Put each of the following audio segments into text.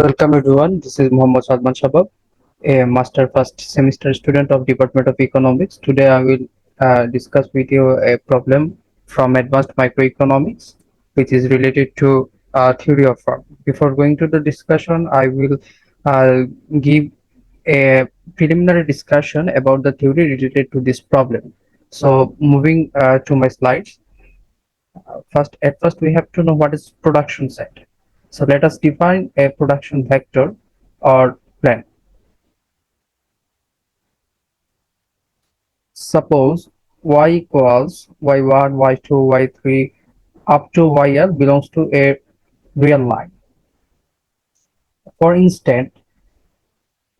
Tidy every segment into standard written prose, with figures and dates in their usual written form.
Welcome everyone. This is Mohammad Sadman Shabab, a master first semester student of Department of Economics. Today I will discuss with you a problem from Advanced Microeconomics, which is related to theory of firm. Before going to the discussion, I will uh, give a preliminary discussion about the theory related to this problem. So moving to my slides. At first we have to know what is production set. So let us define a production vector or plan. Suppose y equals y1, y2, y3 up to yl belongs to a real line. For instance,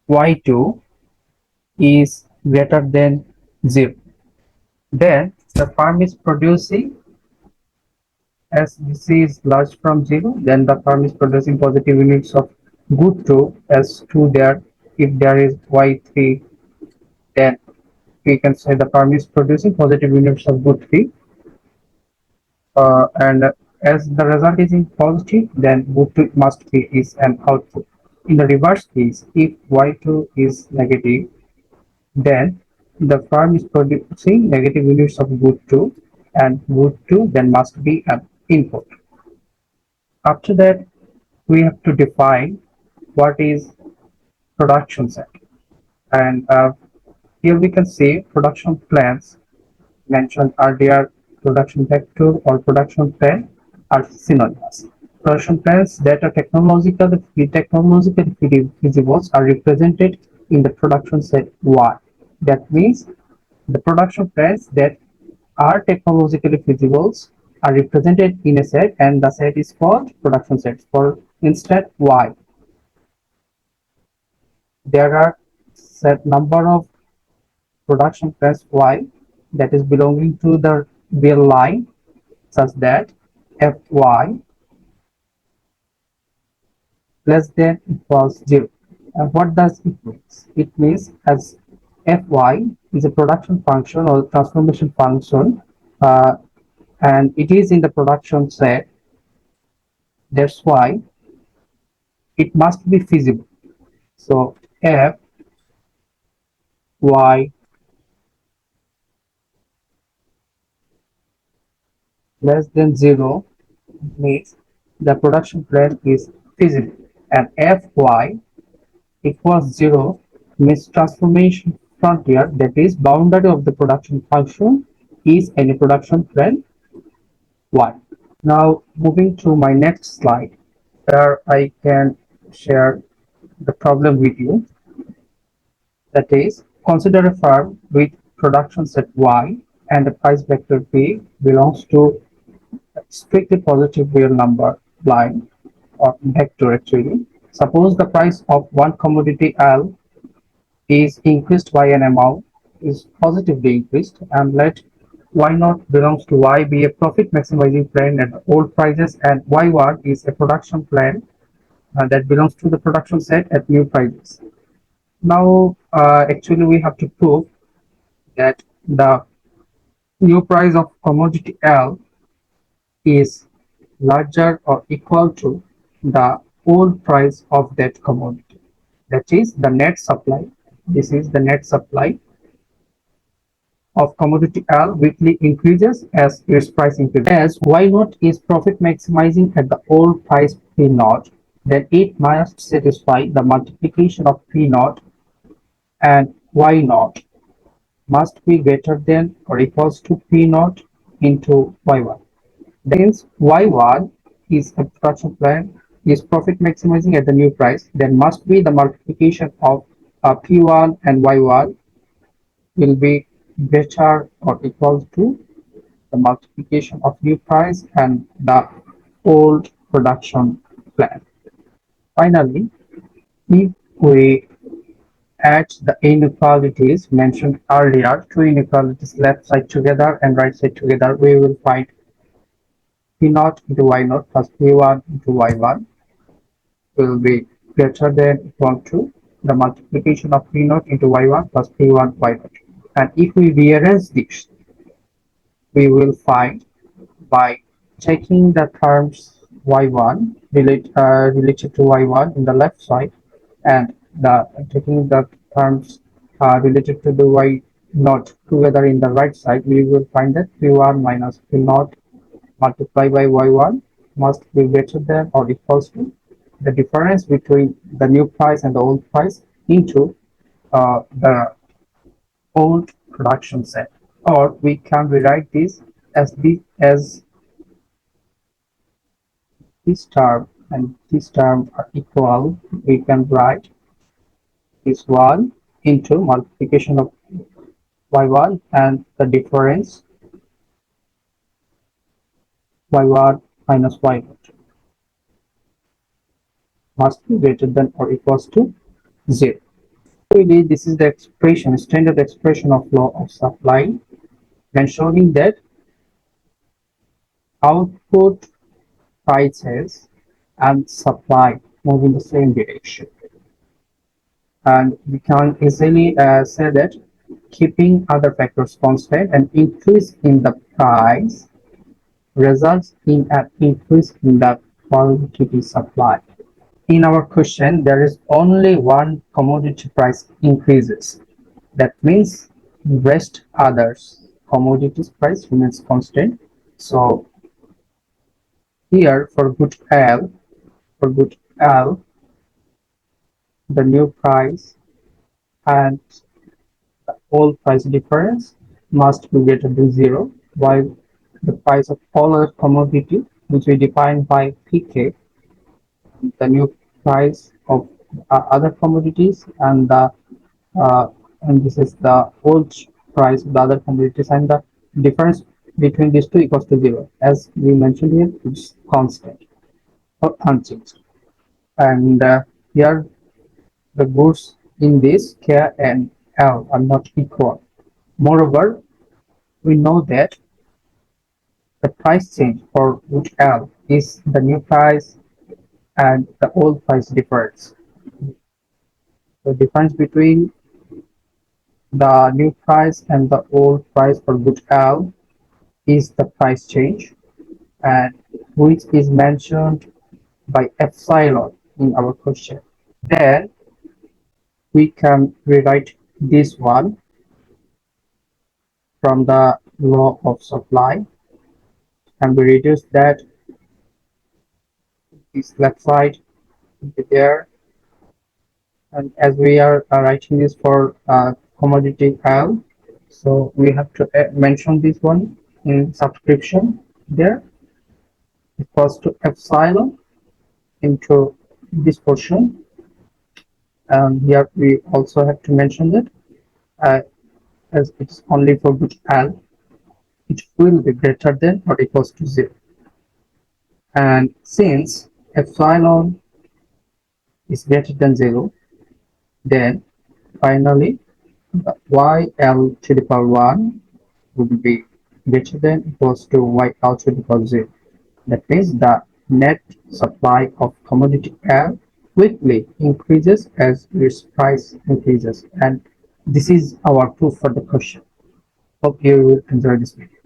y2 is greater than 0. Then the firm is producing, as this is large from 0, then the firm is producing positive units of good 2 as 2 there. If there is y3, then we can say the firm is producing positive units of good 3, and as the result is in positive, then good 2 must be is an output. In the reverse case, if y2 is negative, then the firm is producing negative units of good 2, and good 2 then must be an input. After that, we have to define what is production set, and here we can say production plans mentioned earlier. Production vector or production plan are synonymous. Production plans that are technologically feasible are represented in the production set Y. That means the production plans that are technologically feasible are represented in a set, and the set is called production set. For instance, Y. There are set number of production plans Y that is belonging to the real line, such that Fy less than equals 0. And what does it mean? It means as Fy is a production function or transformation function, uh, and it is in the production set. That's why it must be feasible. So Fy less than 0 means the production plan is feasible, and Fy equals 0 means transformation frontier, that is boundary of the production function, is any production plan Y. Now moving to my next slide, where I can share the problem with you. That is, consider a firm with production set Y and the price vector P belongs to a strictly positive real number line, or vector actually. Suppose the price of one commodity L is increased by an amount, is positively increased, and let y0 belongs to y be a profit maximizing plan at old prices, and y1 is a production plan that belongs to the production set at new prices. Now actually we have to prove that the new price of commodity L is larger or equal to the old price of that commodity. That is the net supply. This is the net supply of commodity L weekly increases as its price increases. As Y0 is profit maximizing at the old price P0, then it must satisfy the multiplication of P0 and Y0 must be greater than or equals to P0 into Y1. Since Y1 is a production plan, is profit maximizing at the new price, then must be the multiplication of P1 and Y1 will be greater or equal to the multiplication of new price and the old production plan. Finally, if we add the inequalities mentioned earlier, two inequalities left side together and right side together, we will find P0 into Y0 plus P1 into Y1 will be greater than equal to the multiplication of P0 into Y1 plus P1 Y0. And if we rearrange this, we will find by checking the terms y1 related to y1 in the left side, and the taking the terms related to the y naught together in the right side, we will find that q1 minus q naught multiplied by y1 must be greater than or equals to the difference between the new price and the old price into the old production set. Or we can rewrite this as this term and this term are equal. We can write this one into multiplication of y1 and the difference y1 minus y0 must be greater than or equals to 0. Really, this is the expression, standard expression of law of supply, when showing that output prices and supply move in the same direction. And we can easily say that keeping other factors constant, an increase in the price results in an increase in the quantity supply. In our question, there is only one commodity price increases. That means rest others commodities price remains constant. So here for good L, the new price and the old price difference must be greater than 0, while the price of all other commodity, which we define by PK, the new price of other commodities, uh, and this is the old price of the other commodities, and the difference between these two equals to 0. As we mentioned here, it's constant or unchanged. And here the goods in this K and L are not equal. Moreover, we know that the price change for good L is the new price and the old price difference. The difference between the new price and the old price for good L is the price change, and which is mentioned by epsilon in our question. Then we can rewrite this one from the law of supply, and we reduce that this left side there. And as we are writing this for commodity L, so we have to mention this one in subscription there, equals to epsilon into this portion. And here we also have to mention that uh, as it's only for good L, it will be greater than or equals to 0. And since epsilon is greater than 0, then finally the yl to the power 1 would be greater than equals to yl to the power 0. That means the net supply of commodity L quickly increases as its price increases. And this is our proof for the question. Hope you will enjoy this video.